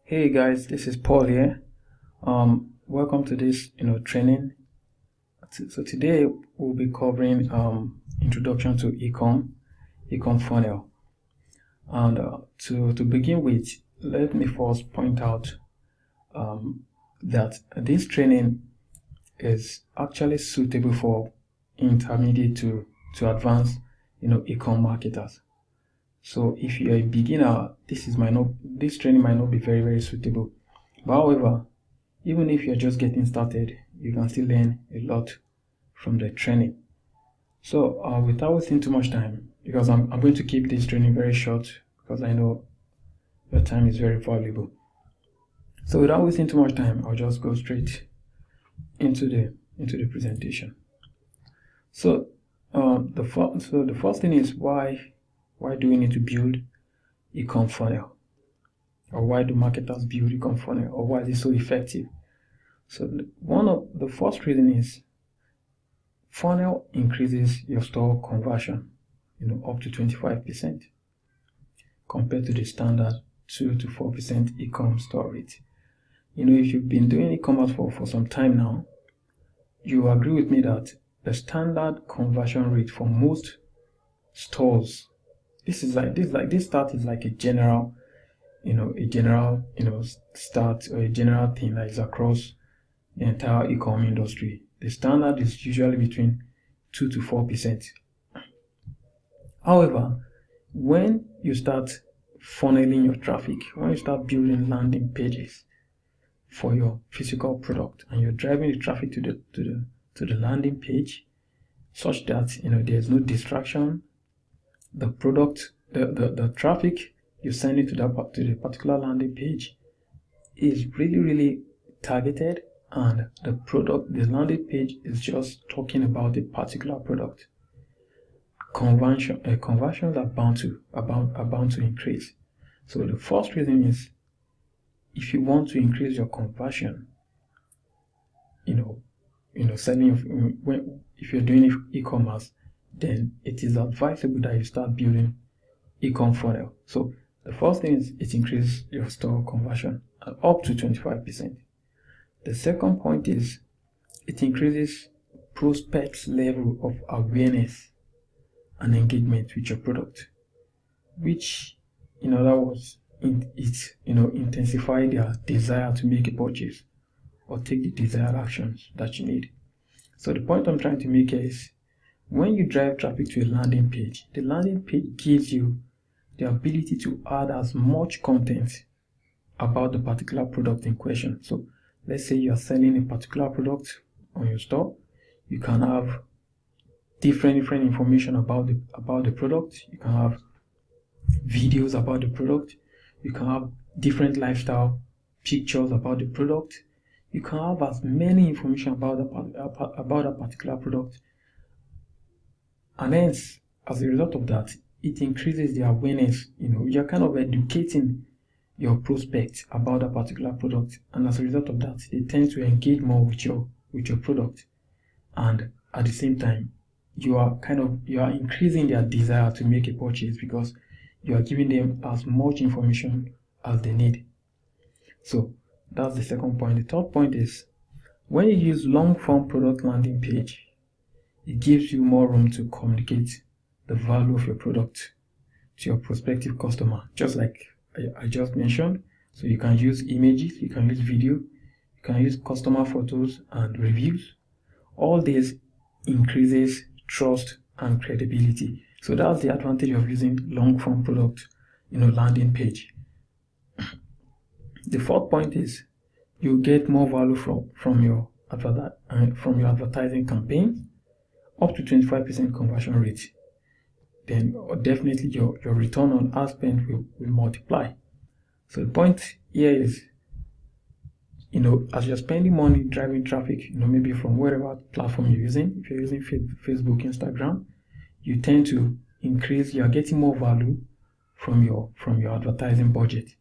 Hey guys, this is Paul here. Welcome to this training. So today we'll be covering introduction to ecom funnel. And to begin with, let me first point out that this training is actually suitable for intermediate to advanced ecom marketers. So if you're a beginner, this training might not be very suitable. But however, even if you're just getting started, you can still learn a lot from the training. So without wasting too much time, because I'm going to keep this training very short because I know your time is very valuable. So without wasting too much time, I'll just go straight into the presentation. So the first thing is why do we need to build ecom funnel? Or why do marketers build ecom funnel? Or why is it so effective? So one of the first reason is funnel increases your store conversion, up to 25% compared to the standard 2 to 4% ecom store rate. If you've been doing e-commerce for some time now, you agree with me that the standard conversion rate for most stores, this start is like a general start or a general thing that is across the entire e-com industry. The standard is usually between 2 to 4%. However, when you start funneling your traffic, when you start building landing pages for your physical product and you're driving the traffic to the landing page such that there's no distraction, the product, the traffic you're sending to the particular landing page is really targeted, and the landing page is just talking about a particular product. Conversions are bound to increase. So the first reason is, if you want to increase your conversion, if you're doing e-commerce, then it is advisable that you start building ecom funnel. So the first thing is it increases your store conversion up to 25%. The second point is it increases prospects' level of awareness and engagement with your product, which in other words, it intensify their desire to make a purchase or take the desired actions that you need. So the point I'm trying to make is, when you drive traffic to a landing page, the landing page gives you the ability to add as much content about the particular product in question. So let's say you are selling a particular product on your store, you can have different information about the product. You can have videos about the product. You can have different lifestyle pictures about the product. You can have as many information about a particular product, and hence, as a result of that, it increases the awareness. You're kind of educating your prospects about a particular product, and as a result of that, they tend to engage more with your product, and at the same time, you are increasing their desire to make a purchase because you are giving them as much information as they need. So that's the second point. The third point is, when you use long-form product landing page, it gives you more room to communicate the value of your product to your prospective customer, just like I just mentioned. So you can use images, you can use video, you can use customer photos and reviews. All this increases trust and credibility. So that's the advantage of using long-form product landing page. The fourth point is, you get more value from your advertising campaign, up to 25% conversion rate. Then definitely your return on ad spend will multiply. So the point here is, as you're spending money driving traffic, maybe from whatever platform you're using, if you're using Facebook, Instagram, you tend to increase, you're getting more value from your advertising budget,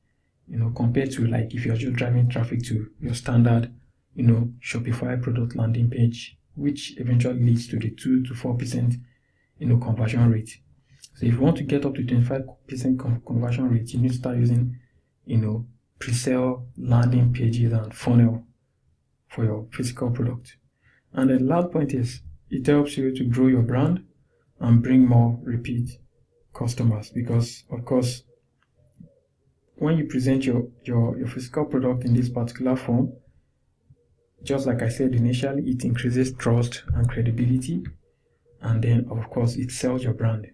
compared to like if you're just driving traffic to your standard, Shopify product landing page, which eventually leads to the 2 to 4%, conversion rate. So if you want to get up to 25% conversion rate, you need to start using, pre-sale landing pages and funnel for your physical product. And the last point is it helps you to grow your brand and bring more repeat customers, because of course when you present your physical product in this particular form, just like I said initially, it increases trust and credibility, and then of course it sells your brand.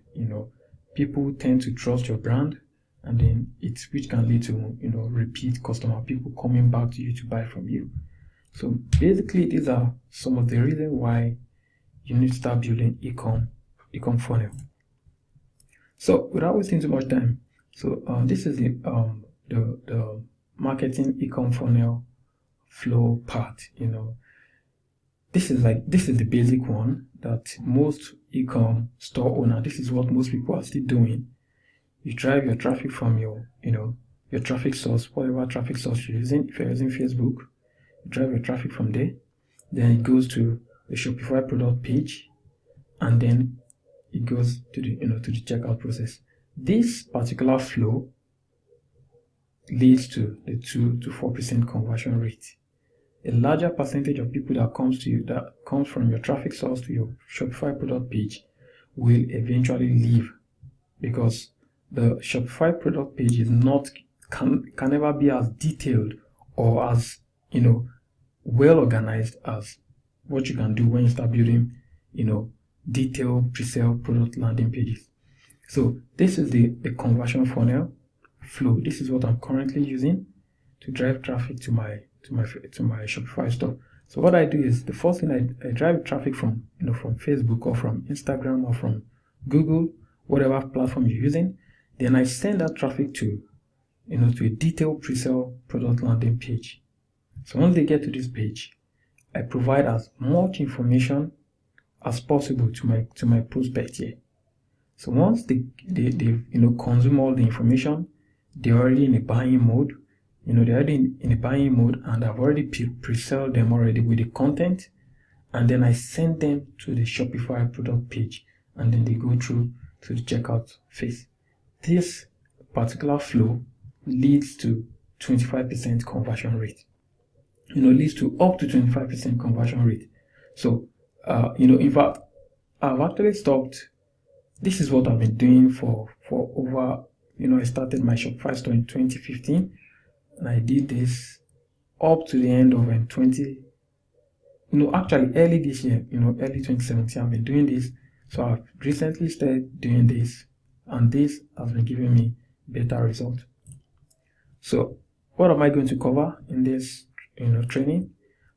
People tend to trust your brand, and then which can lead to repeat customer, people coming back to you to buy from you. So basically these are some of the reasons why you need to start building ecom funnel. So without wasting too much time, so this is the marketing ecom funnel flow part. This is the basic one that most ecom store owner, this is what most people are still doing. You drive your traffic from your traffic source, whatever traffic source you're using. If you're using Facebook, you drive your traffic from there, then it goes to the Shopify product page, and then it goes to the to the checkout process. This particular flow leads to the 2 to 4% conversion rate. A larger percentage of people that comes from your traffic source to your Shopify product page will eventually leave, because the Shopify product page is can never be as detailed or as well organized as what you can do when you start building detailed pre-sale product landing pages. So this is the conversion funnel flow. This is what I'm currently using to drive traffic to my Shopify store. So what I do is, the first thing, I drive traffic from from Facebook or from Instagram or from Google, whatever platform you're using. Then I send that traffic to to a detailed pre-sale product landing page. So once they get to this page, I provide as much information as possible to my prospect here. So once they consume all the information, they're already in a buying mode. They're already in a buying mode, and I've already pre-sold them already with the content, and then I send them to the Shopify product page, and then they go through to the checkout phase. This particular flow leads to 25% conversion rate. Leads to up to 25% conversion rate. So, in fact, I've actually stopped. This is what I've been doing for over, I started my Shopify store in 2015, and I did this up to the end of actually early this year, early 2017, I've been doing this. So I've recently started doing this, and this has been giving me better results. So what am I going to cover in this training?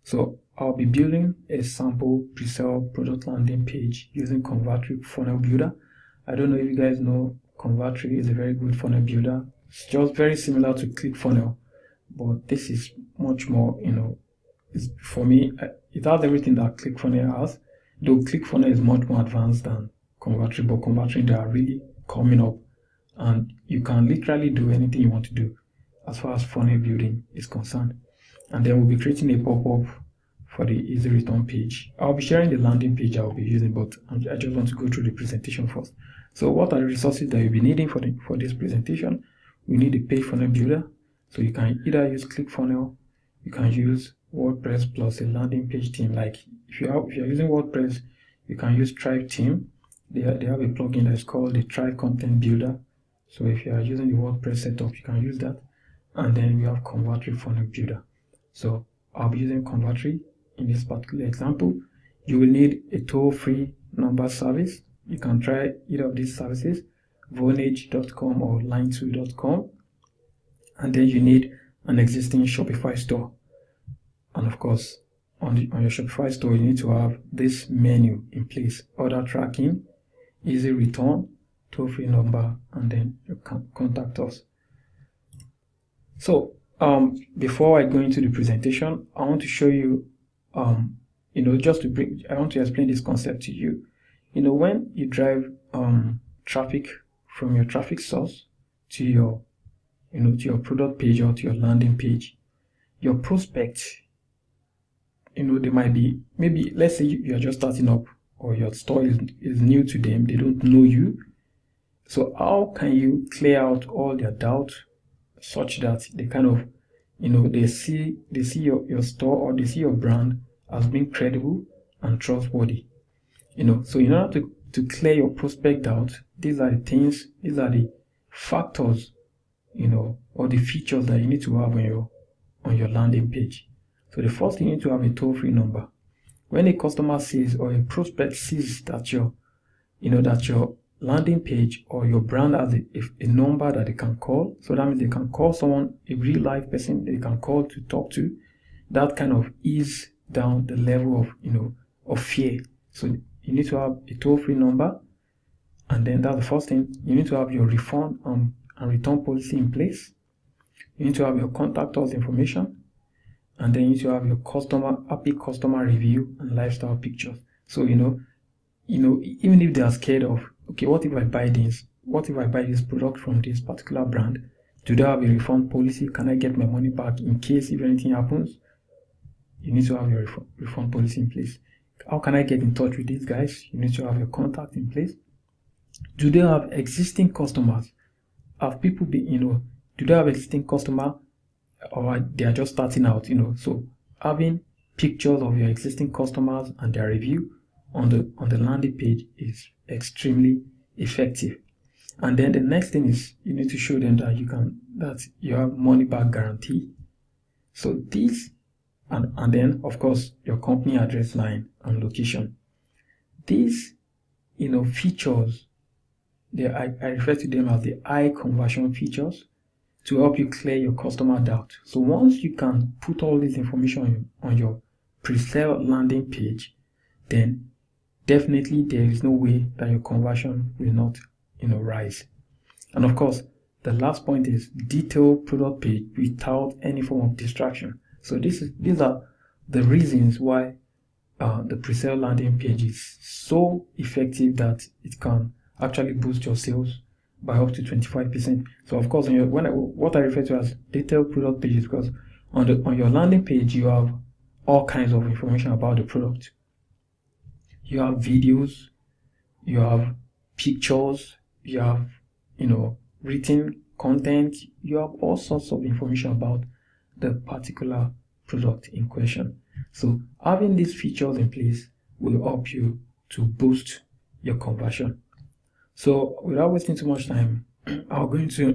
So I'll be building a sample pre-sale product landing page using Convertri funnel builder. I don't know if you guys know, Convertri is a very good funnel builder. It's just very similar to ClickFunnels, but this is much more, for me, it has everything that ClickFunnels has, though ClickFunnels is much more advanced than Convertri, but Convertri, they are really coming up, and you can literally do anything you want to do as far as funnel building is concerned. And then we'll be creating a pop-up for the easy return page. I'll be sharing the landing page I'll be using, but I just want to go through the presentation first. So what are the resources that you'll be needing for this presentation? We need a page funnel builder. So you can either use ClickFunnels, you can use WordPress plus a landing page theme. Like if you're using WordPress, you can use Thrive theme. They have a plugin that's called the Thrive Content Builder. So if you are using the WordPress setup, you can use that. And then we have Convertri funnel builder. So I'll be using Convertri in this particular example. You will need a toll-free number service. You can try either of these services, vonage.com or line2.com. And then you need an existing Shopify store. And of course, on your Shopify store, you need to have this menu in place: order tracking, easy return, toll-free number, and then you can contact us. So before I go into the presentation, I want to show you, I want to explain this concept to you. When you drive traffic from your traffic source to your to your product page or to your landing page, your prospect, they might be, maybe let's say you are just starting up, or your store is new to them, they don't know you. So how can you clear out all their doubt, such that they kind of, they see your store, or they see your brand as being credible and trustworthy. So in order to clear your prospect out, these are the factors, or the features that you need to have on your landing page. So the first thing, you need to have a toll-free number. When a customer sees, or a prospect sees that your landing page or your brand has a number that they can call, so that means they can call someone, a real life person they can call to talk to, that kind of ease down the level of fear. So you need to have a toll-free number, and then that's the first thing. You need to have your refund and return policy in place. You need to have your contact us information, and then you need to have your happy customer review and lifestyle pictures. So even if they are scared of, okay, what if I buy this product from this particular brand? Do they have a refund policy? Can I get my money back in case if anything happens? You need to have your refund policy in place. How can I get in touch with these guys? You need to have your contact in place. Do they have existing customers? Have people do they have existing customer, or they are just starting out? So having pictures of your existing customers and their review on the landing page is extremely effective. And then the next thing is, you need to show them that you have money back guarantee. So these, and then of course your company address line and location. These features, I refer to them as the high conversion features, to help you clear your customer doubt. So once you can put all this information on your pre-sale landing page, then definitely there is no way that your conversion will not rise. And of course, the last point is detailed product page without any form of distraction. So these are the reasons why the pre-sale landing page is so effective that it can actually boost your sales by up to 25%. So of course, what I refer to as detailed product pages, because on your landing page you have all kinds of information about the product. You have videos, you have pictures, you have written content, you have all sorts of information about the particular product in question. So having these features in place will help you to boost your conversion. So without wasting too much time, I'll go into a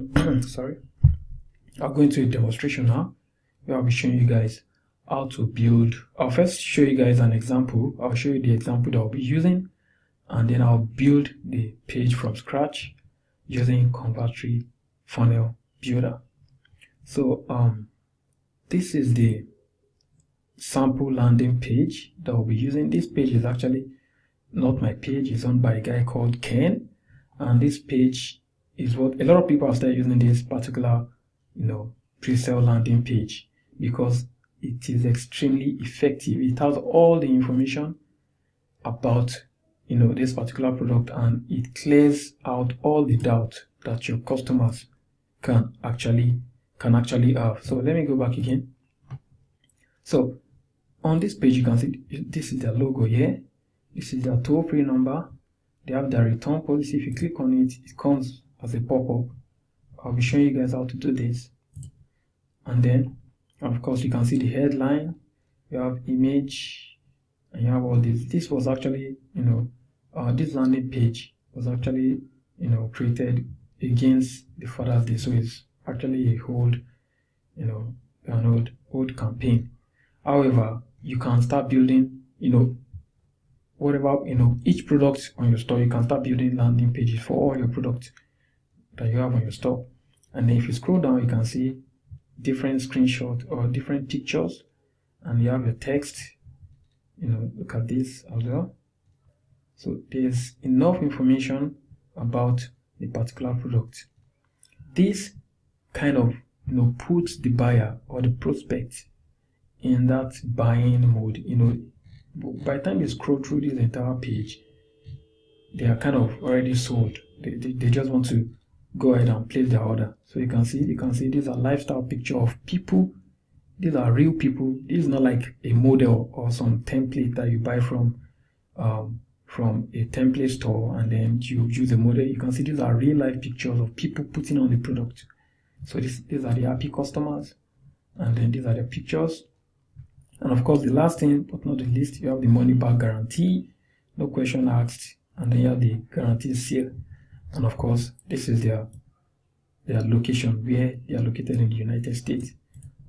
demonstration now, where I'll be showing you guys how to build. I'll first show you guys an example. I'll show you the example that I'll be using, and then I'll build the page from scratch using Convertri Funnel Builder. So this is the sample landing page that I'll be using. This page is actually not my page, it's owned by a guy called Ken. And this page is what a lot of people have started using, this particular pre-sale landing page, because it is extremely effective. It has all the information about this particular product, and it clears out all the doubt that your customers can actually have. So let me go back again. So on this page, you can see this is their logo here. This is their toll-free number. They have their return policy. If you click on it, it comes as a pop-up. I'll be showing you guys how to do this. And then, of course, you can see the headline. You have image, and you have all this. This was actually, this landing page was actually, created against the Father's Day. So it's actually an old campaign. However, you can start building, whatever, each product on your store. You can start building landing pages for all your products that you have on your store. And then if you scroll down, you can see different screenshots or different pictures, and you have your text. Look at this as well. So there's enough information about a particular product. This kind of puts the buyer or the prospect in that buying mode. By the time you scroll through this entire page, they are kind of already sold. They just want to go ahead and place their order. So you can see these are lifestyle picture of people. These are real people. This is not like a model or some template that you buy from a template store and then you use a model. You can see these are real life pictures of people putting on the product. So these are the happy customers, and then these are the pictures. And of course, the last thing but not the least, you have the money back guarantee, no question asked, and then you have the guarantee seal. And of course, this is their location, where they are located in the United States.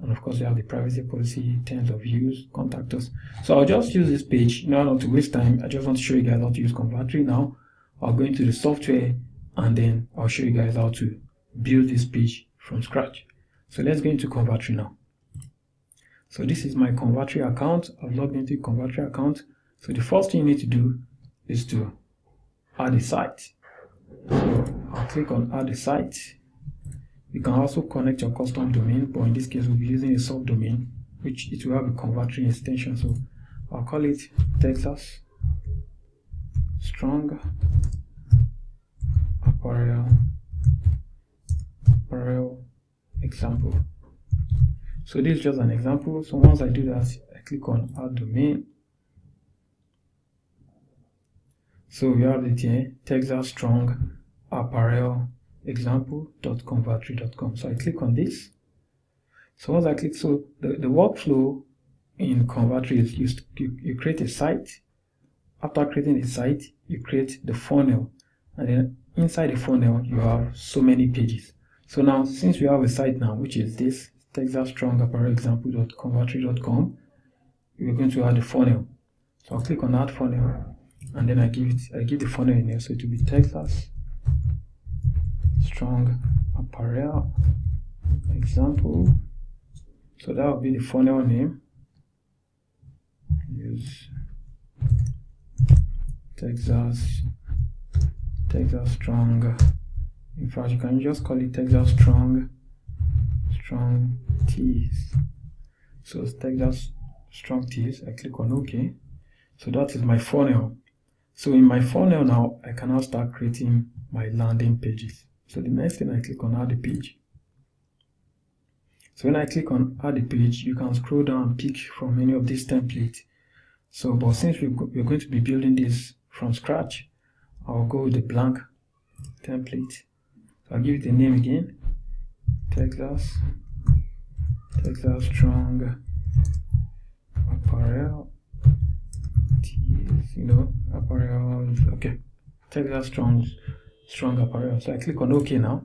And of course, you have the privacy policy, terms of use, contact us. So I'll just use this page, not to waste time. I just want to show you guys how to use Convertri now. I'll go into the software, and then I'll show you guys how to build this page from scratch. So let's go into Convertri now. So this is my Convertri account. I've logged into Convertri account. So the first thing you need to do is to add a site. So I'll click on add a site. You can also connect your custom domain, but in this case we'll be using a subdomain, which it will have a Convertri extension. So I'll call it Texas Strong Apparel example. So this is just an example. So once I do that, I click on add domain. So we have it here, Texas Strong Apparel example.convertri.com. So I click on this. So once I click, so the workflow in Convertri is you create a site. After creating a site, you create the funnel, and then inside the funnel you have so many pages. So now, since we have a site now, which is this Texas Strong Apparel example.convertri.com, we're going to add the funnel. So I'll click on add funnel, and then I give the funnel a name. So it will be Texas Strong Apparel example. So that will be the funnel name. Use Texas Strong. In fact, you can just call it Texas Strong Tees. So it's Texas Strong Tees. I click on OK. So that is my funnel. So in my funnel now, I can now start creating my landing pages. So the next thing, I click on add a page. So when I click on add a page, you can scroll down and pick from any of these templates. So, but since we're going to be building this from scratch, I'll go with the blank template. So I'll give it a name again, Texas Strong Apparel Tees, apparel. Okay, Texas Strong Apparel. So I click on OK now.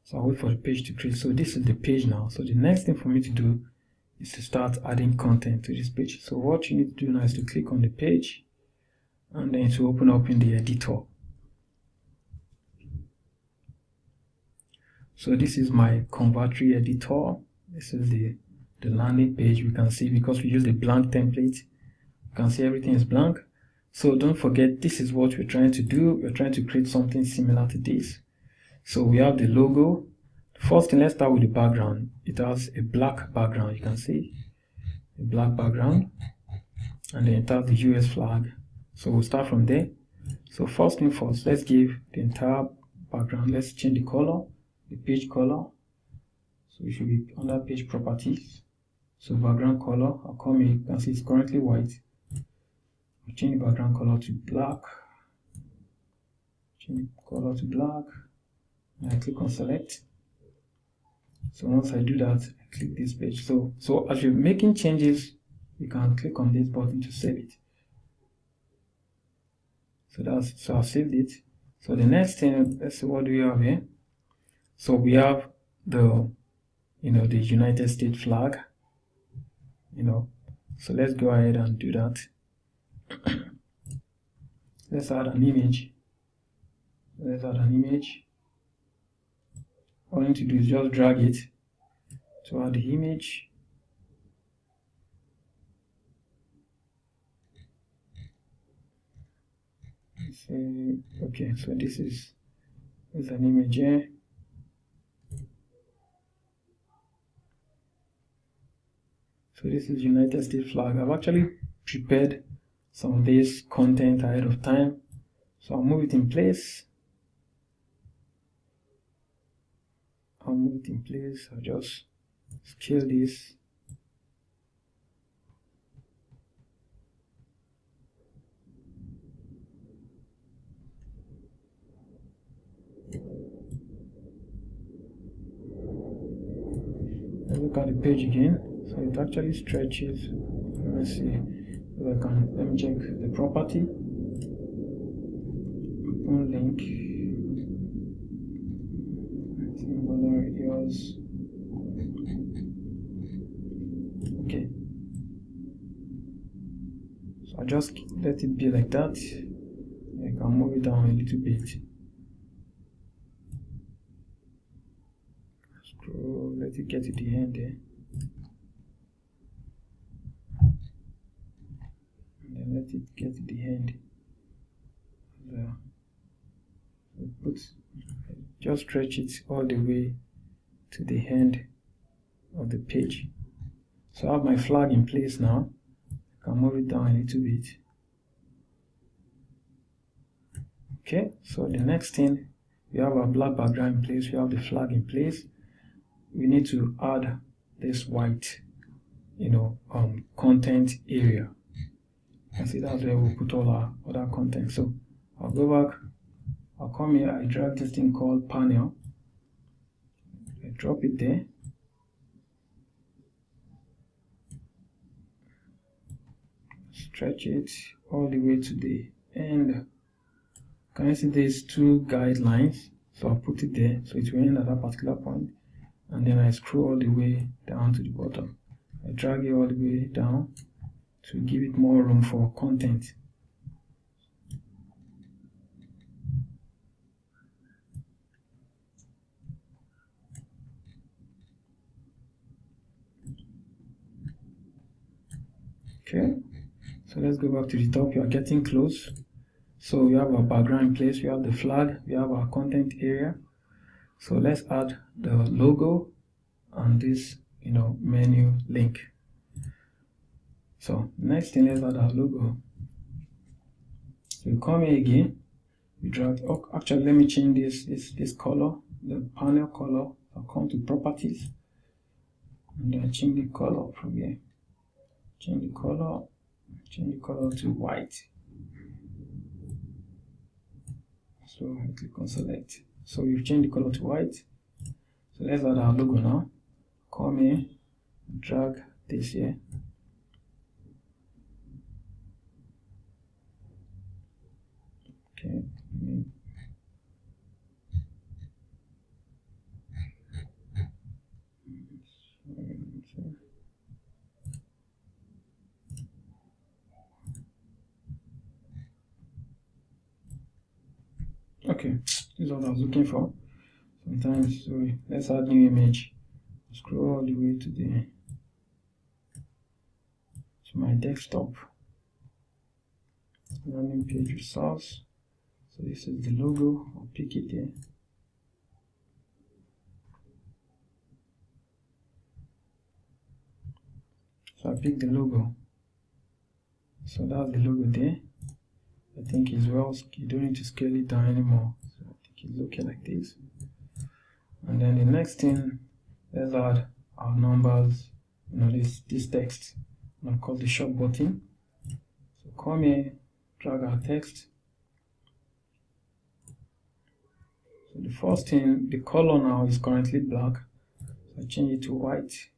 So I'll wait for the page to create. So this is the page now. So the next thing for me to do is to start adding content to this page. So what you need to do now is to click on the page, and then to open up in the editor. So this is my Convertri editor. This is the landing page. We can see, because we use the blank template, you can see everything is blank. So don't forget, this is what we're trying to do. We're trying to create something similar to this. So we have the logo. First thing, let's start with the background. It has a black background. You can see a black background, and then it has the US flag. So we'll start from there. So first thing first, let's give the entire background, let's change the color, the page color. So it should be under page properties. So background color, I'll come in, you can see it's currently white. I'll change the background color to black. Change the color to black. And I click on select. So once I do that, I click this page. So as you're making changes, you can click on this button to save it. So I've saved it. So the next thing, let's see, what do we have here? So we have the the United States flag. So let's go ahead and do that. Let's add an image. All you need to do is just drag it to add the image. Okay, so this is an image here. So this is United States flag. I've actually prepared some of this content ahead of time. So I'll move it in place. I'll just scale this. look at the page again. So it actually stretches. Let me see if I can. Let me check the property. Open link. Border radius. Okay. So I just let it be like that. I can move it down a little bit. Scroll, let it get to the end there. And then let it get to the end. There. So just stretch it all the way to the end of the page. So I have my flag in place now. I can move it down a little bit. Okay, so the next thing, we have our black background in place, we have the flag in place. We need to add this white, content area. And see, that's where we'll put all our other content. So I'll go back, I'll come here, I drag this thing called panel. I drop it there. Stretch it all the way to the end. Can you see these two guidelines? So I'll put it there, so it will end at that particular point. And then I scroll all the way down to the bottom. I drag it all the way down to give it more room for content. Okay, so let's go back to the top. You are getting close. So we have our background in place, we have the flag, we have our content area. So let's add the logo and this, menu link. So next thing, let's add our logo. So you come here again, you drag. Oh, actually, let me change this color, the panel color. I'll come to properties, and then change the color from here. Change the color to white. So I click on select. So we've changed the color to white. So let's add our logo now. Come here, drag this here. Okay. Okay, this is what I was looking for. Sometimes, so let's add new image. Scroll all the way to my desktop. Landing page results. So this is the logo. I'll pick it here. So I pick the logo. So that's the logo there. I think it's well, you don't need to scale it down anymore. So I think it's okay like this. And then the next thing, let's add our numbers, this text. I'll call the shop button. So come here, drag our text. So the first thing, the color now is currently black. So I change it to white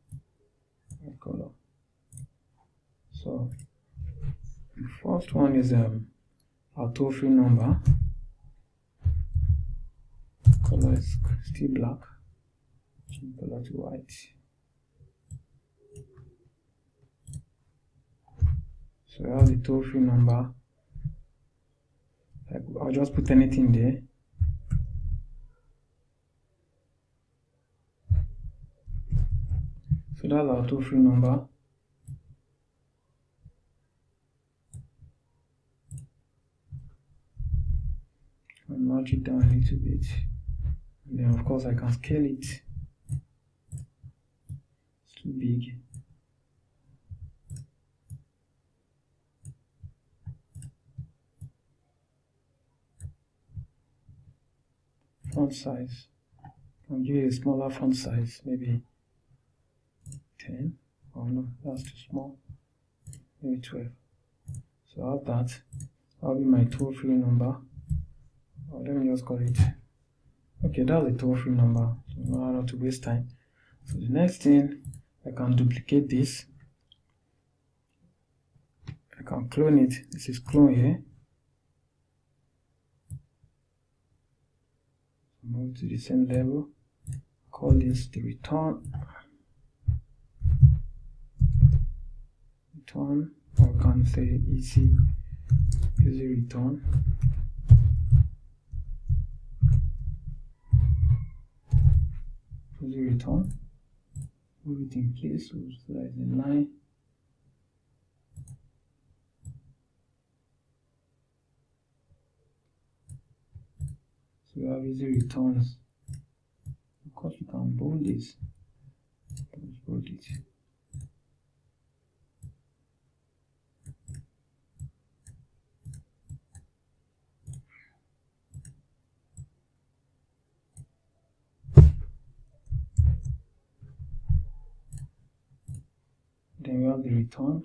color. So the first one is our toll-free number. Color is still black. Change color to white. So I have the toll-free number. I'll just put anything there. So that's our toll-free number. And notch it down a little bit. And then of course I can scale it. It's too big. Font size. I'll give it a smaller font size, maybe 10. Oh no, that's too small. Maybe 12. So I have that. That'll be my toll-free number. Let me just call it. Okay, that's the toll-free number. So now I don't have to waste time. So the next thing, I can duplicate this. I can clone it. This is clone here. Move to the same level. Call this the return. Return, or I can say easy return. Easy return. Move it in place so that it's in line. So we have easy returns. Of course, we can bold this. Let's bold it. Then we have the return.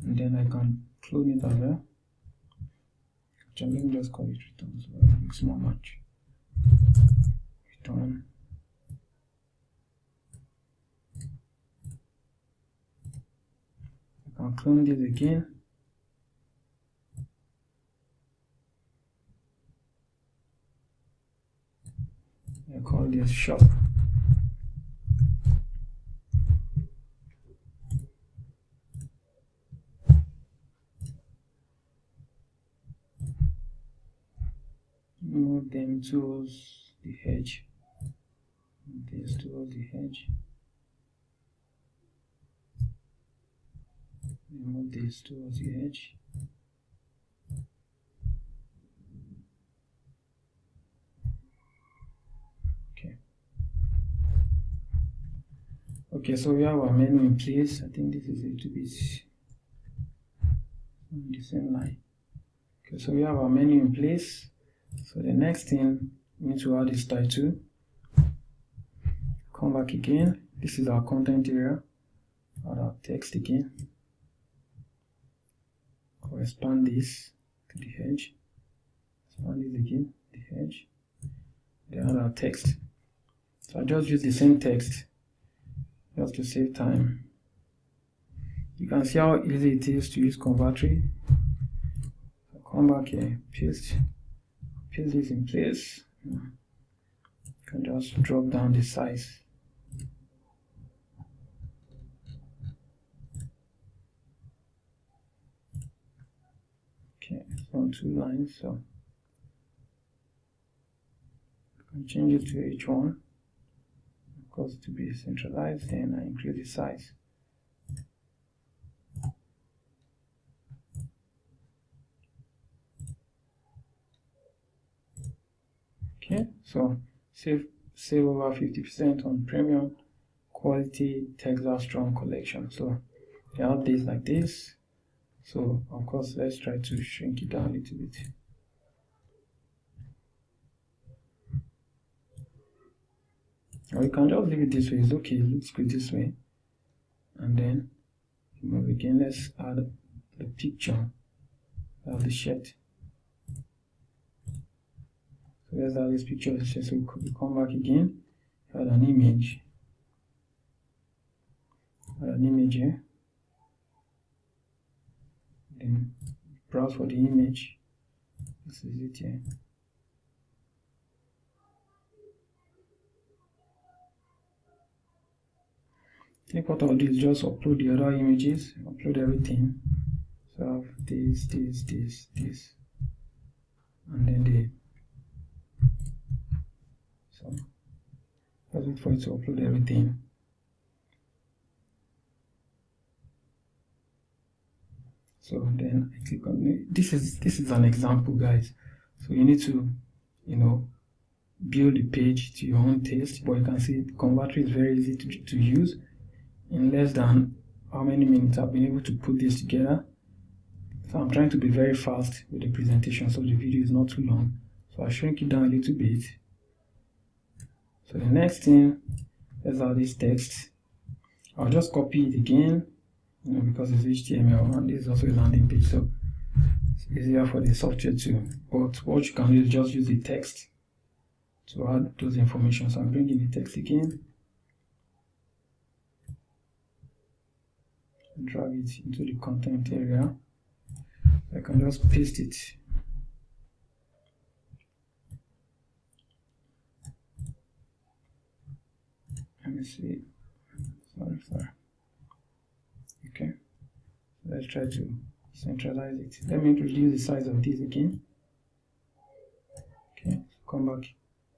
And then I can clone it as well. So let me just call it return so it makes more match. Return. I can clone this again. I call this shop. Move them towards the edge. This towards the edge. Move this towards the edge. Okay, so we have our menu in place. I think this is a little bit on the same line. Okay, so we have our menu in place. So the next thing, we need to add this title. Come back again. This is our content area. Add our text again. Expand this to the edge. Expand this again, the edge. Then add our text. So I just use the same text just to save time. You can see how easy it is to use convertry. So come back here, paste this in place. You can just drop down the size. Okay, it's on 2 lines, so you can change it to H1. Of course, to be centralized, then I increase the size. Okay, so save over 50% on premium quality Texas strong collection. So you have this like this. So of course, let's try to shrink it down a little bit. Or you can just leave it this way. It's okay, it looks good this way. And then move again. Let's add the picture of the shirt. So let's add this picture of the shirt. So we come back again. Add an image. Add an image here. Then browse for the image. This is it here. I think what I'll do is just upload the other images, upload everything. So I have this, and then so just wait for it to upload everything. So then I click on it. This is an example, guys. So you need to, build the page to your own taste, but you can see Convertry is very easy to use. In less than how many minutes I've been able to put this together. So I'm trying to be very fast with the presentation so the video is not too long. So I shrink it down a little bit. So the next thing, let's add this text. I'll just copy it again, because it's HTML and this is also a landing page, so it's easier for the software too. But what you can do is just use the text. to add those information. So I'm bringing the text again, drag it into the content area. I can just paste it. Let me see. Sorry. Okay, let's try to centralize it. Let me reduce the size of this again. Okay, come back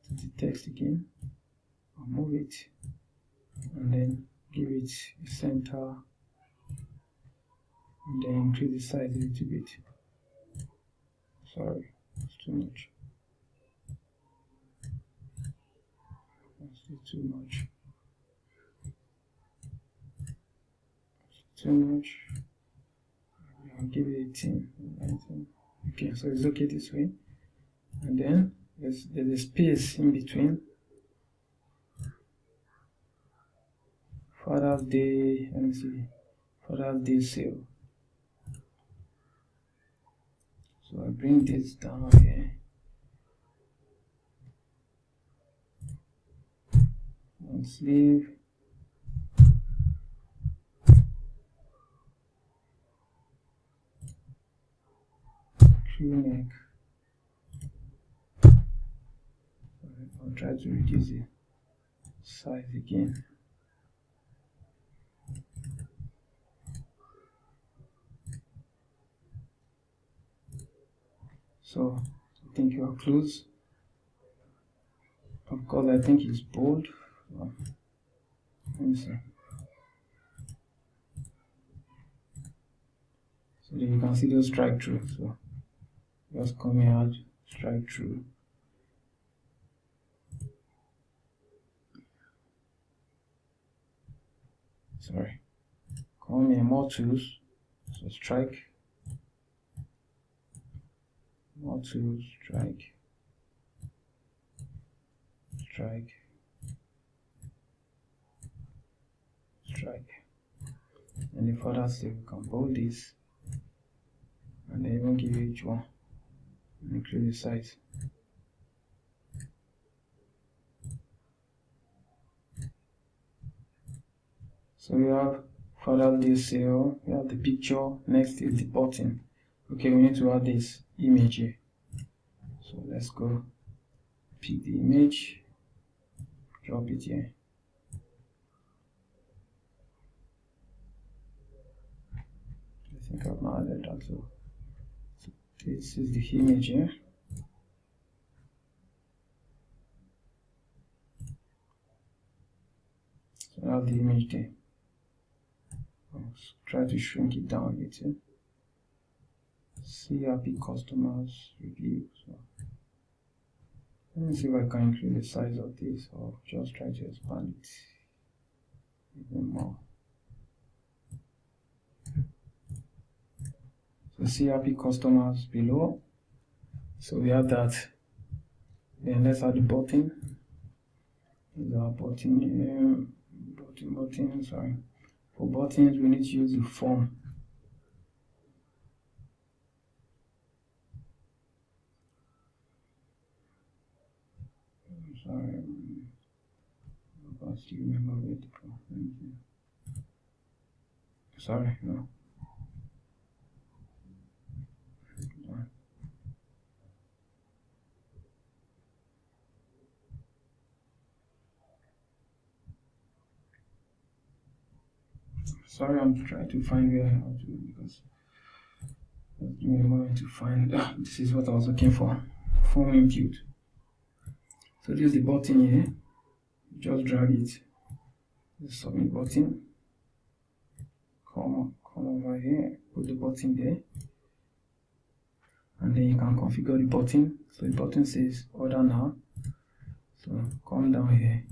to the text again. I'll move it and then give it a center, and then increase the size a little bit. Sorry, it's too much. That's too much. Too much. I'll give it 18, 19. Okay, so it's okay this way. And then there's a space in between. Father's Day, let me see. Father's Day sale. So I bring this down here. And sleeve. Crew neck. I'll try to reduce the size again. So I think you are close. Of course, I think it's bold. Let me see. So you can see those strike through. So just come here, strike through. Sorry. Come here, more tools. So strike. More tools, strike. Strike. Strike. And the further step, we can bold this. And then even give each one and increase the size. So we have Father's Day sale, we have the picture, next is the button. Okay, we need to add this image here. So let's go pick the image, drop it here. I think I've not added that. So this is the image here. So I have the image there. I'll try to shrink it down a little. See happy customers review. So let me see if I can increase the size of this or just try to expand it even more. So see happy customers below. So we have that. Then let's add the button. This is our button here. Button, sorry. For buttons, we need to use the form. Sorry, I still remember where the problem. Sorry, no. Sorry, I'm trying to find where I have to, because give me a moment to find. This is what I was looking for. Form input. So this is the button here. Just drag it. The submit button. Come over here. Put the button there. And then you can configure the button. So the button says order now. So come down here.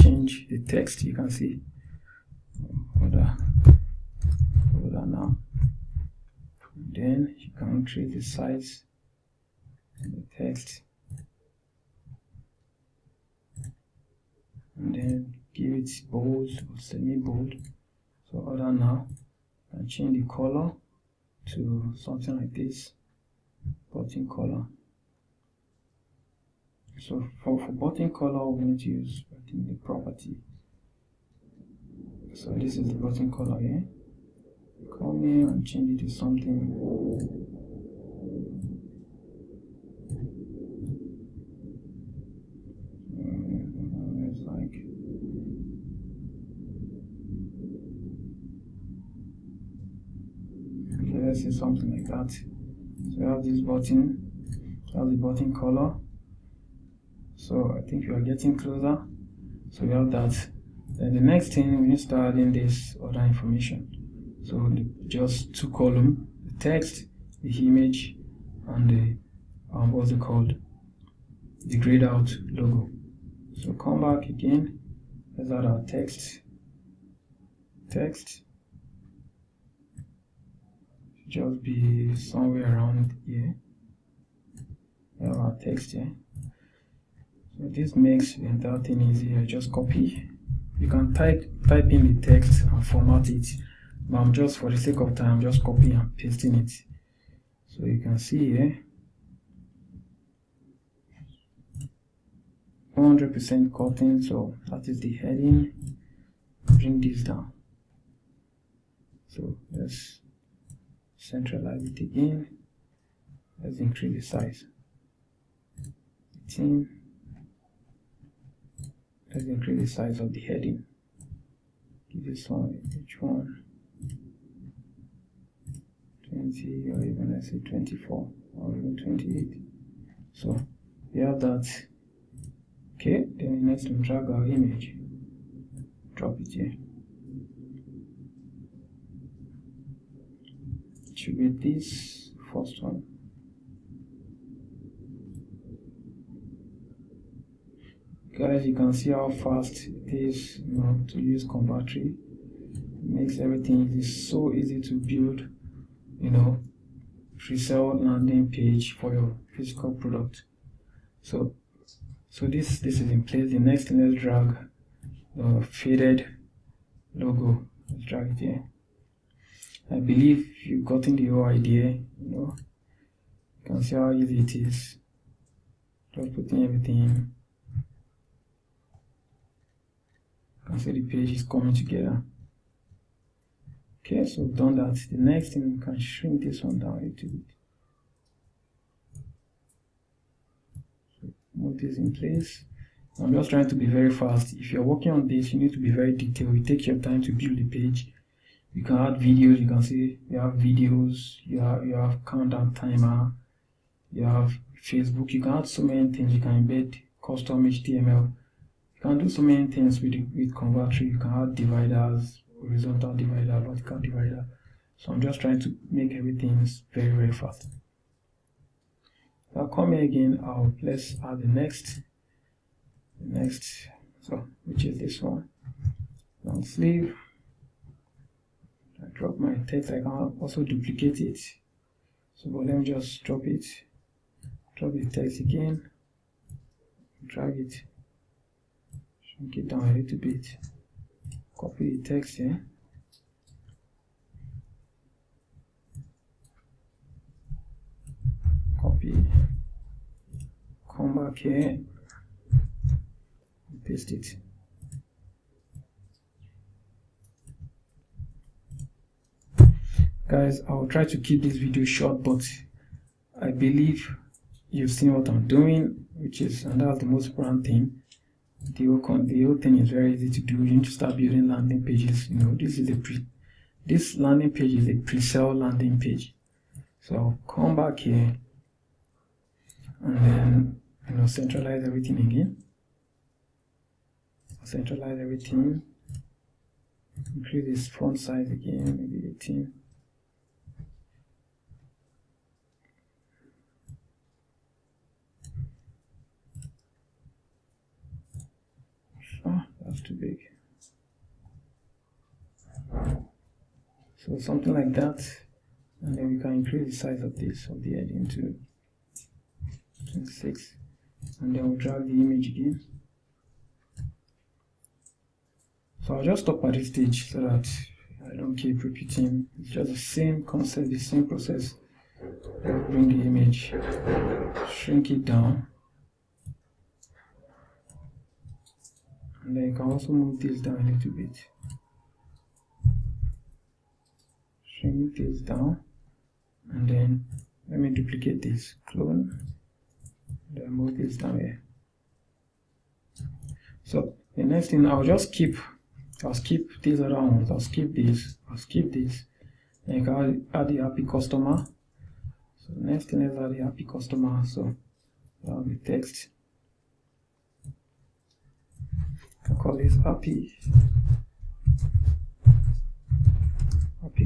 Change the text. You can see order now. And then you can increase the size of the text. And then give it bold or semi-bold. So order now, and change the color to something like this, button color. So for button color, we need to use, I think, the property. So this is the button color here. Come here and change it to something. It's like, okay, let's say something like that. So we have this button, that's the button color. So I think we are getting closer. So we have that. Then the next thing, we need to start adding this other information. So just two columns, the text, the image, and the what's it called, the grayed out logo. So come back again, let's add our text. Text should just be somewhere around here. We have our text here. So this makes the entire thing easier. Just copy. You can type in the text and format it, but I'm just, for the sake of time, just copying and pasting it. So you can see here, 100% cutting. So that is the heading. Bring this down. So let's centralize it again. Let's increase the size. 18. Let's increase the size of the heading. Give this one, each one 20, or even let's say 24, or even 28. So we have that. Okay, then we need to drag our image, drop it here. It should be this first one. Guys, you can see how fast it is, to use Convertry. It makes everything easy, so easy to build, pre-sale landing page for your physical product. So this is in place. The next thing, let's drag the faded logo. Let's drag it here. I believe you've gotten the whole idea. You can see how easy it is. Just putting everything in. You can see the page is coming together. Okay, so we've done that. The next thing, you can shrink this one down a little bit. So move this in place. I'm just trying to be very fast. If you're working on this, you need to be very detailed. You take your time to build the page. You can add videos. You can see you have videos. You have countdown timer. You have Facebook. You can add so many things. You can embed custom HTML. You can do so many things with Convertry. You can add dividers, horizontal divider, vertical divider. So I'm just trying to make everything very, very fast. So I'll come here again. Let's add the next, so which is this one. Long sleeve. I drop my text. I can also duplicate it. So but let me just drop it. Drop the text again. Drag it. Shrink it down a little bit. Copy the text here. Copy. Come back here. Paste it. Guys, I will try to keep this video short, but I believe you've seen what I'm doing, and that's the most important thing. The whole thing is very easy to do. You need to start building landing pages. This landing page is a pre-sale landing page. So I'll come back here and then centralize everything again. Centralize everything. Increase this font size again, maybe 18. Oh, that's too big. So something like that, and then we can increase the size of the heading to 26, and then we'll drag the image again. So I'll just stop at this stage so that I don't keep repeating. It's just the same concept, the same process. I'll bring the image, shrink it down. and then you can also move this down a little bit. Shrink this down, and then let me duplicate this, clone, then move this down here. So the next thing, I'll skip these other ones. I'll skip this, and you can add the happy customer. So next thing is add the happy customer. So I'll the text. I can call this happy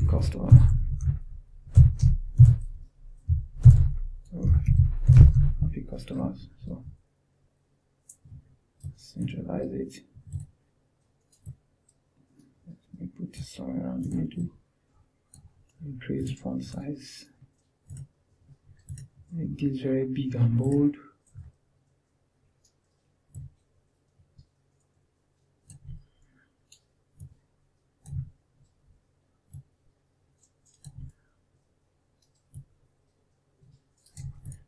customer. Happy customers. So centralize it. Let me put it somewhere around the middle. Increase font size. Make this very big and bold.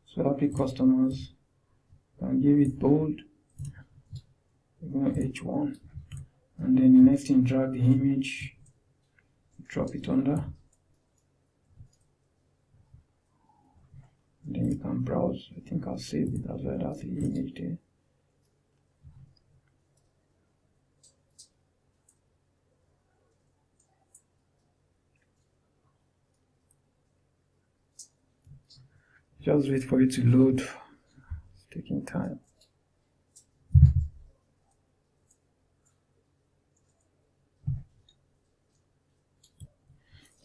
So happy customers, can give it bold, H1, and then the next thing, drag the image, drop it under, and then you can browse. I think I'll save it as well. That's the image there. Just wait for it to load. It's taking time.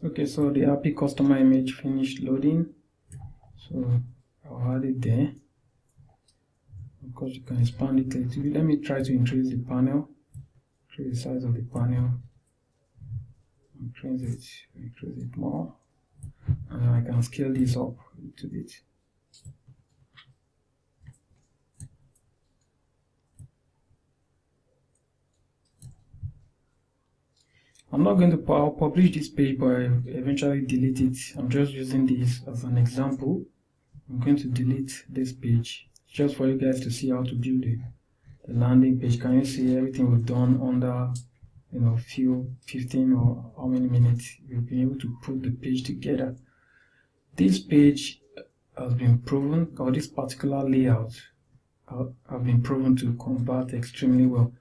Okay, so the happy customer image finished loading. So I'll add it there. Of course, you can expand it a little bit. Let me try to increase the panel. Increase the size of the panel. Increase it more. And I can scale this up a little bit. I'm not going to publish this page, but I eventually delete it. I'm just using this as an example. I'm going to delete this page just for you guys to see how to build the landing page. Can you see everything we've done under, few 15 or how many minutes we've been able to put the page together. This page has been proven, or this particular layout have been proven to convert extremely well.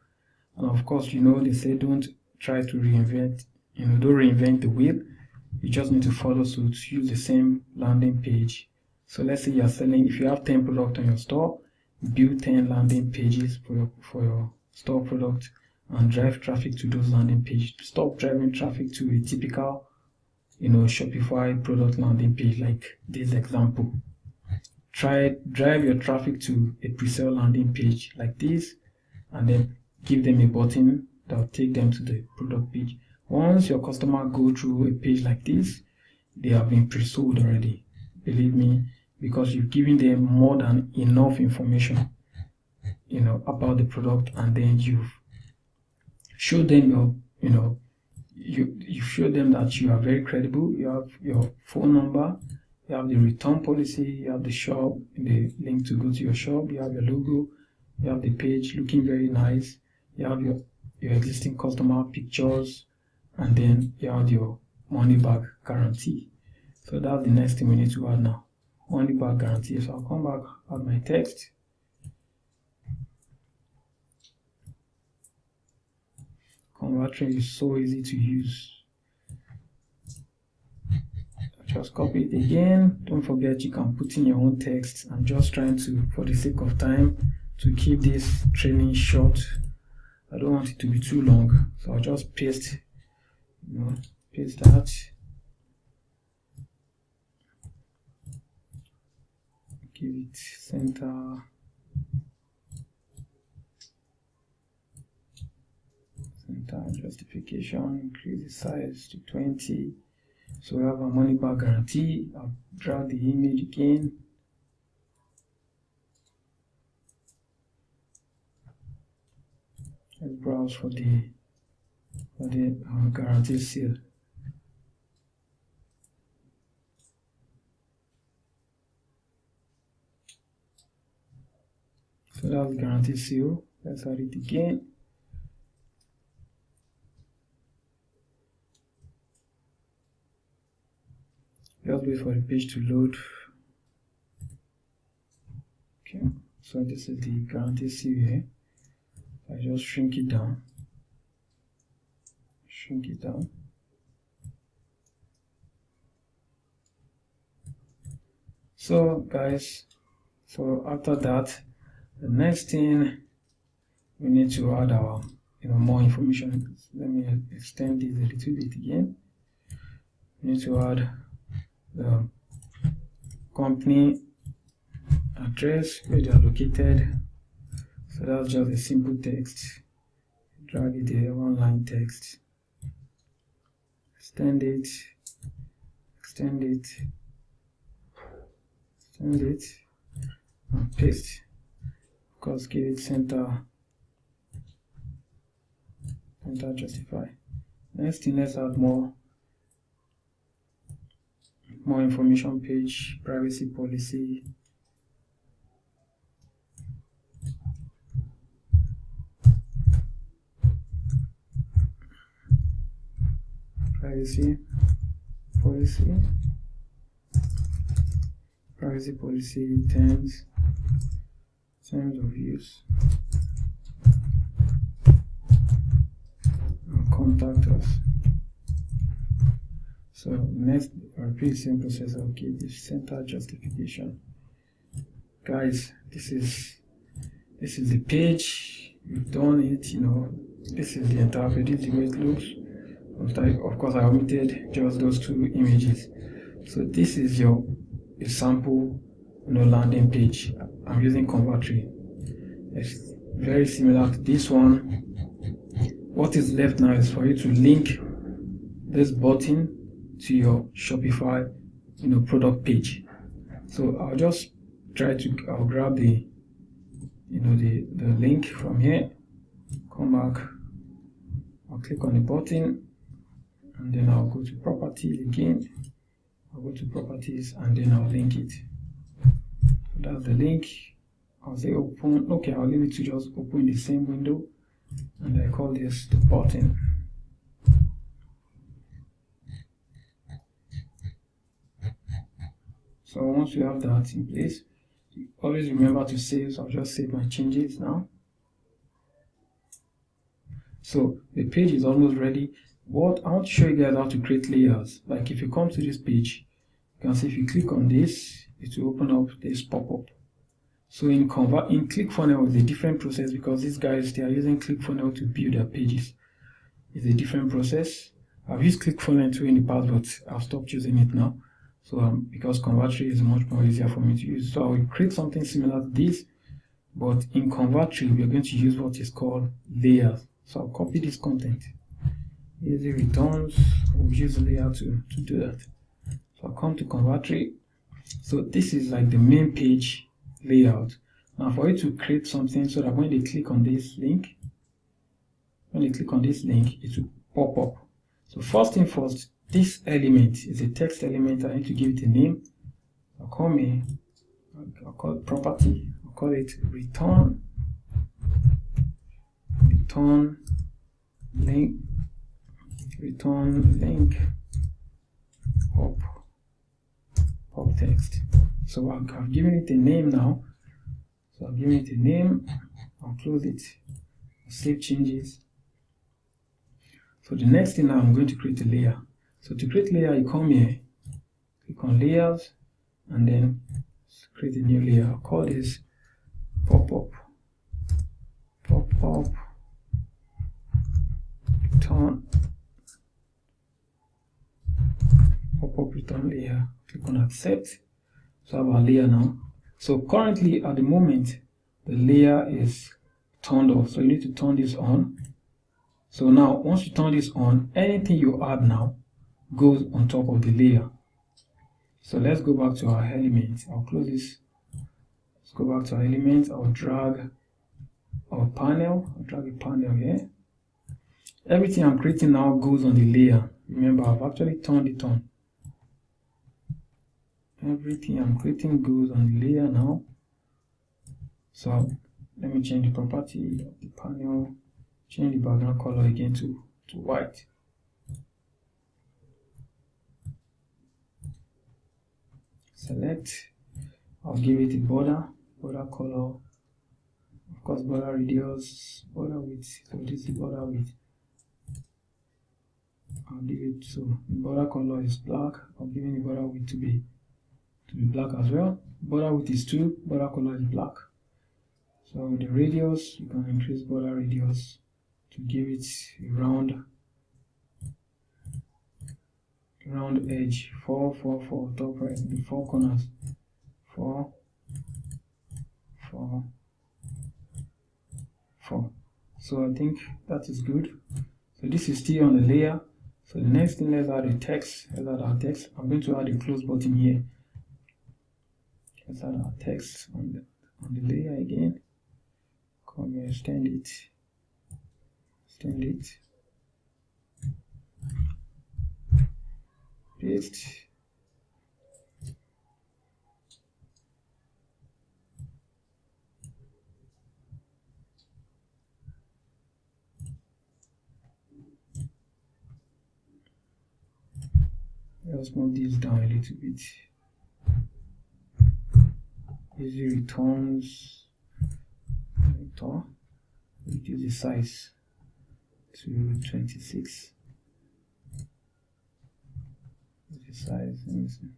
And of course, they say don't try to reinvent, don't reinvent the wheel. You just need to follow suit, use the same landing page. So let's say you're selling, if you have 10 products on your store, build 10 landing pages for your store product and drive traffic to those landing pages. Stop driving traffic to a typical, Shopify product landing page like this example. Drive your traffic to a pre-sale landing page like this, and then give them a button that will take them to the product page. Once your customer go through a page like this, they have been pre-sold already. Believe me, because you've given them more than enough information, about the product, and then you've showed them you show them that you are very credible. You have your phone number, you have the return policy, you have the shop, the link to go to your shop, you have your logo, you have the page looking very nice, you have your existing customer pictures, and then you have your money back guarantee. So that's the next thing we need to add now, money back guarantee. So I'll come back, add my text. Converting is so easy to use. Just copy it again. Don't forget you can put in your own text. I'm just trying to, for the sake of time, to keep this training short. I don't want it to be too long, so I'll just paste that. Give it center. Justification, increase the size to 20. So we have a money back guarantee. I'll drag the image again. Let's browse for the guarantee seal. So that's the guarantee seal. Let's add it again. Just wait for the page to load. Okay, so this is the guarantee seal here. I just shrink it down. So guys, so after that, the next thing we need to add our more information. Let me extend this a little bit again. We need to add the company address, where they are located. So that's just a simple text. Drag it there, one line text. Extend it, and paste. Of course, give it center justify. Next thing, let's add more information page, privacy policy. Privacy policy, terms of use, and contact us. So next, repeat same process. Okay, the center justification. Guys, this is the page. We've done it. This is the entire page. This is the way it looks. Of course, I omitted just those two images. So this is your sample landing page. I'm using Convertry. It's very similar to this one. What is left now is for you to link this button to your Shopify product page. So I'll just I'll grab the the link from here, come back, I'll click on the button, and then I'll go to properties again. I'll go to properties and then I'll link it. So that's the link. I'll say open. Okay, I'll leave it to just open the same window, and I call this the button. So once you have that in place, always remember to save. So I'll just save my changes now. So the page is almost ready. What I want to show you guys how to create layers. Like if you come to this page, you can see if you click on this, it will open up this pop-up. So in ClickFunnels, it's a different process because these guys, they are using ClickFunnels to build their pages. It's a different process. I've used ClickFunnels too in the past, but I've stopped using it now. So because Convertry is much more easier for me to use. So I will create something similar to this, but in Convertry, we are going to use what is called layers. So I'll copy this content. Easy returns, we'll use a layer to do that. So I'll come to Convertry. So this is like the main page layout. Now for you to create something so that when they click on this link, it will pop up. So first thing first, this element is a text element. I need to give it a name. I'll call it property. I'll call it return link pop text. So I've given it a name now. So I've given it a name. I'll close it. I'll save changes. So the next thing now, I'm going to create a layer. So to create layer, you come here, click on layers, and then create a new layer. I'll call this pop-up return layer. Click on accept. So I have our layer now. So currently at the moment, the layer is turned off. So you need to turn this on. So now once you turn this on, anything you add now goes on top of the layer. So let's go back to our element. I'll close this. Let's go back to our element. I'll drag our panel. I'll drag a panel here. Everything I'm creating now goes on the layer. Remember, I've actually turned it on. Everything I'm creating goes on the layer now. So let me change the property of the panel. Change the background color again to white. select. I'll give it a border color, of course border radius, border width. So this is border width. I'll give it, so the border color is black. I'm giving the border width to be black as well. Border width is 2, border color is black. So the radius, you can increase border radius to give it a round edge, 4 top right, the 4 corners, 4 4 4. So I think that is good. So this is still on the layer. So the next thing, let's add a text. Let's add our text. I'm going to add a close button here. Let's add our text on the layer again. Come here, extend it. Paste. Let's move this down a little bit. Easy returns. Reduce the size to 26. The size. Let me see.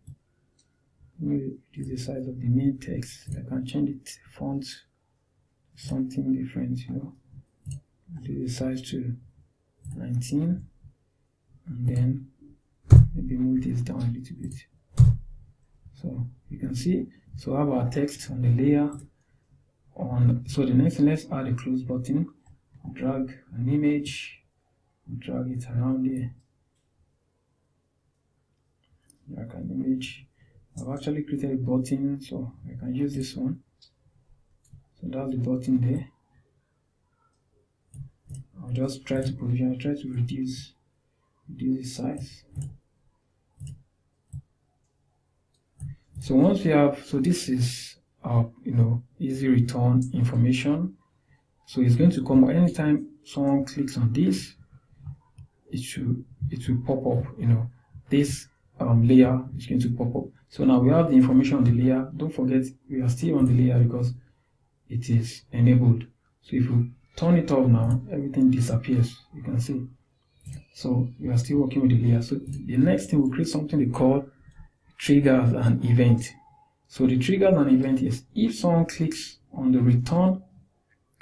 Let me reduce the size of the main text. I can change it font to something different, you know. Reduce the size to 19, and then maybe move this down a little bit. So you can see. So I have our text on the layer. So the next thing, let's add a close button. Drag an image, drag it around here. Drag an image. I've actually created a button, so I can use this one. So that's the button there. I'll just try to position, try to reduce the size. So once we have, so this is our, easy return information. So it's going to come anytime someone clicks on this, it will pop up. This layer is going to pop up. So now we have the information on the layer. Don't forget, we are still on the layer because it is enabled. So if you turn it off now, everything disappears. You can see. So we are still working with the layer. So the next thing, we'll create something they call triggers and event. So the triggers and event is if someone clicks on the return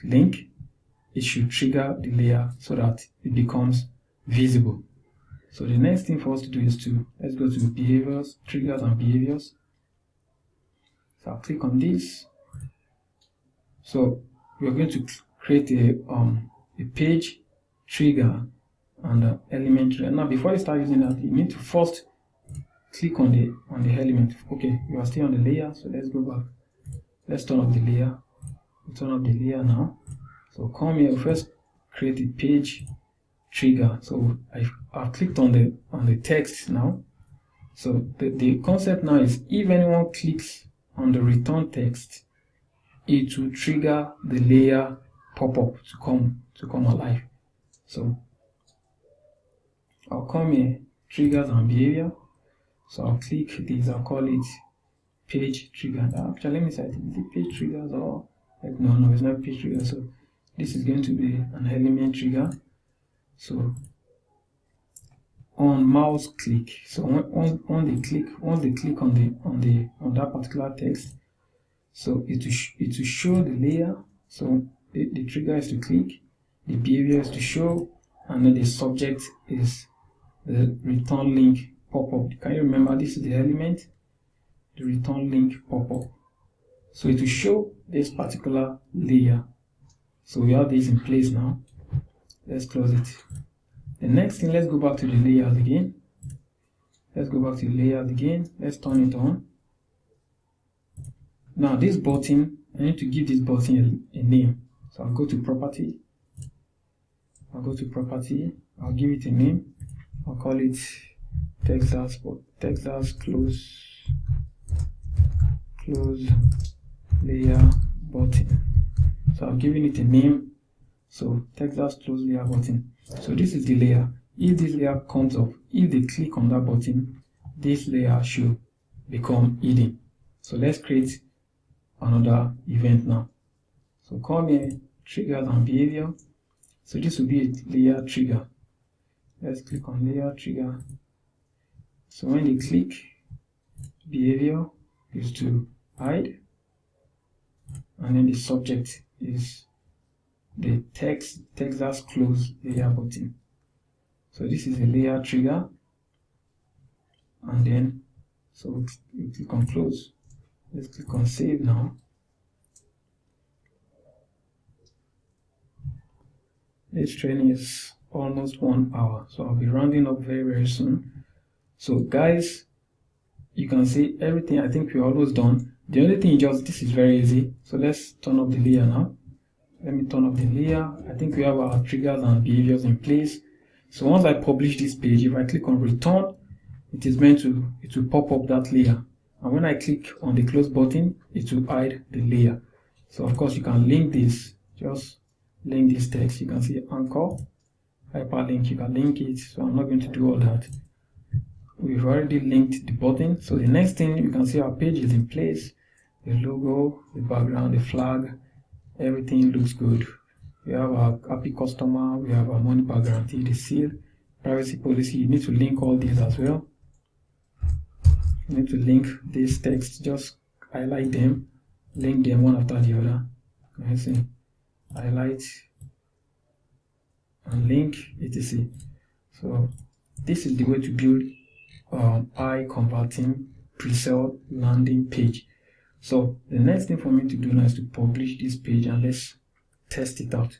link, it should trigger the layer so that it becomes visible. So the next thing for us to do is let's go to behaviors, triggers and behaviors. So I'll click on this. So we are going to create a page trigger and an element trigger. Now before you start using that, you need to first click on the element. Okay, we are still on the layer, so let's go back. Let's turn off the layer. We'll turn off the layer now. So come here, first create a page trigger. So I've clicked on the text now. So the concept now is if anyone clicks on the return text, it will trigger the layer pop-up to come alive. So I'll come here, triggers and behavior. So I'll click this, I'll call it page trigger. Actually, let me say, is it page triggers or no, it's not page trigger. So this is going to be an element trigger. So on mouse click. So once they click on that particular text, so it will show the layer. So the trigger is to click, the behavior is to show, and then the subject is the return link pop-up. Can you remember, this is the element, the return link pop-up. So it will show this particular layer. So we have this in place now. Let's close it. The next thing, let's go back to the layers again. Let's turn it on. Now this button, I need to give this button a name. So I'll go to property. I'll give it a name. I'll call it Texas close layer button. So I've given it a name. So Texas close layer button. So this is the layer. If this layer comes up, if they click on that button, this layer should become hidden. So let's create another event now. So come here, triggers and behavior. So this will be a layer trigger. Let's click on layer trigger. So when they click, behavior is to hide, and then the subject is the Texas close layer button. So this is a layer trigger, and then so we click on close. Let's click on save now. This training is almost 1 hour, so I'll be rounding up very soon. So guys, you can see everything. I think we're almost done. The only thing this is very easy. So let's turn up the layer now. Let me turn up the layer. I think we have our triggers and behaviors in place. So once I publish this page, if I click on return, it will pop up that layer. And when I click on the close button, it will hide the layer. So of course you can link this, just link this text. You can see anchor, hyperlink, you can link it. So I'm not going to do all that. We've already linked the button. So the next thing, you can see our page is in place. The logo, the background, the flag, everything looks good. We have our happy customer, we have our money back guarantee, the seal, privacy policy. You need to link all these as well. You need to link this text, just highlight them, link them one after the other. You see, highlight and link, etc. So this is the way to build high converting pre-sale landing page. So the next thing for me to do now is to publish this page, and let's test it out.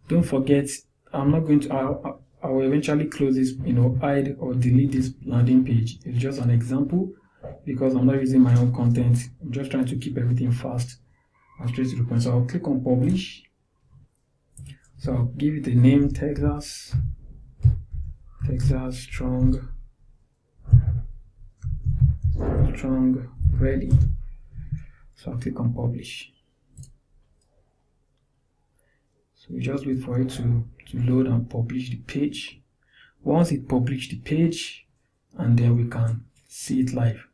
Don't forget, I'm not going to, I will eventually close this, hide or delete this landing page. It's just an example because I'm not using my own content. I'm just trying to keep everything fast and straight to the point. So I'll click on publish. So I'll give it the name Texas strong ready. So I'll click on publish. So we just wait for it to load and publish the page. Once it publishes the page, and then we can see it live.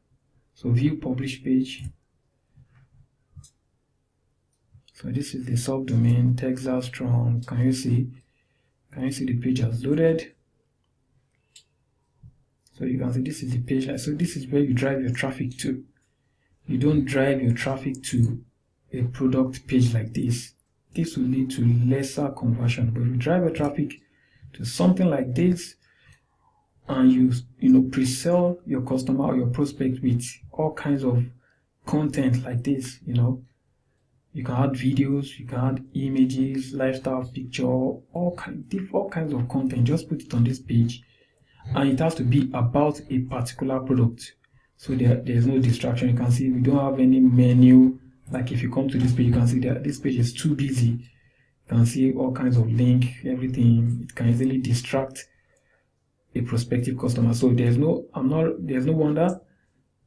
So view publish page. So this is the subdomain Texas strong. Can you see the page has loaded? So you can see this is the page. So this is where you drive your traffic to. You don't drive your traffic to a product page like this. This will lead to lesser conversion. But if you drive your traffic to something like this, and you pre-sell your customer or your prospect with all kinds of content like this, you can add videos, you can add images, lifestyle picture, all kinds of content. Just put it on this page, and it has to be about a particular product. So there's no distraction. You can see we don't have any menu. Like if you come to this page, you can see that this page is too busy. You can see all kinds of link, everything. It can easily distract a prospective customer. So there's no wonder,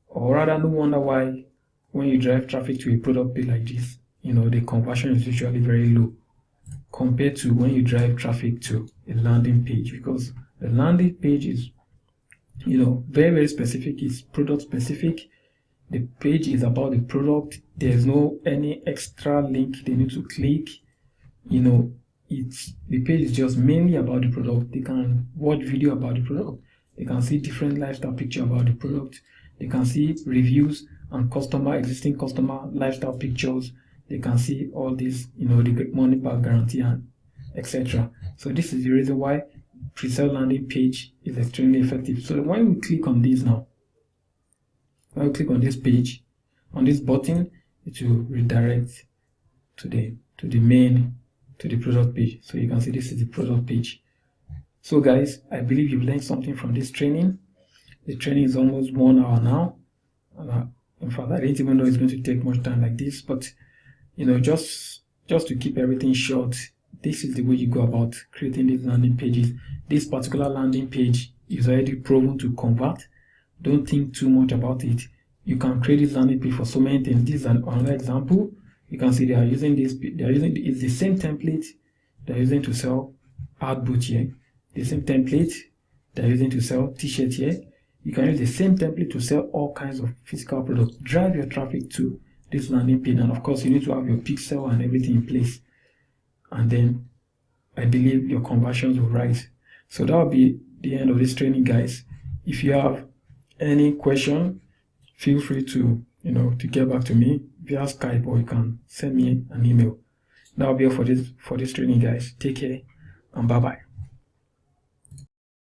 or rather no wonder why when you drive traffic to a product page like this, the conversion is usually very low compared to when you drive traffic to a landing page, because the landing page is very specific. It's product specific. The page is about the product. There's no any extra link they need to click. The page is just mainly about the product. They can watch video about the product. They can see different lifestyle picture about the product. They can see reviews and existing customer lifestyle pictures. They can see all this, the money back guarantee and etc. So this is the reason why pre-sale landing page is extremely effective. So when we click on this now, when we click on this page, on this button, it will redirect to the product page. So you can see this is the product page. So guys, I believe you've learned something from this training. The training is almost 1 hour now. In fact, I didn't even know it's going to take much time like this, but just to keep everything short, this is the way you go about creating these landing pages. This particular landing page is already proven to convert. Don't think too much about it. You can create this landing page for so many things. This is another example. You can see they are using this. It's the same template they're using to sell ad boot here. The same template they're using to sell t-shirt here. you can use the same template to sell all kinds of physical products. Drive your traffic to this landing page, and of course you need to have your pixel and everything in place, and then I believe your conversions will rise. So that will be the end of this training, guys. If you have any question, feel free to to get back to me via Skype, or you can send me an email. That will be all for this training, guys. Take care and bye bye.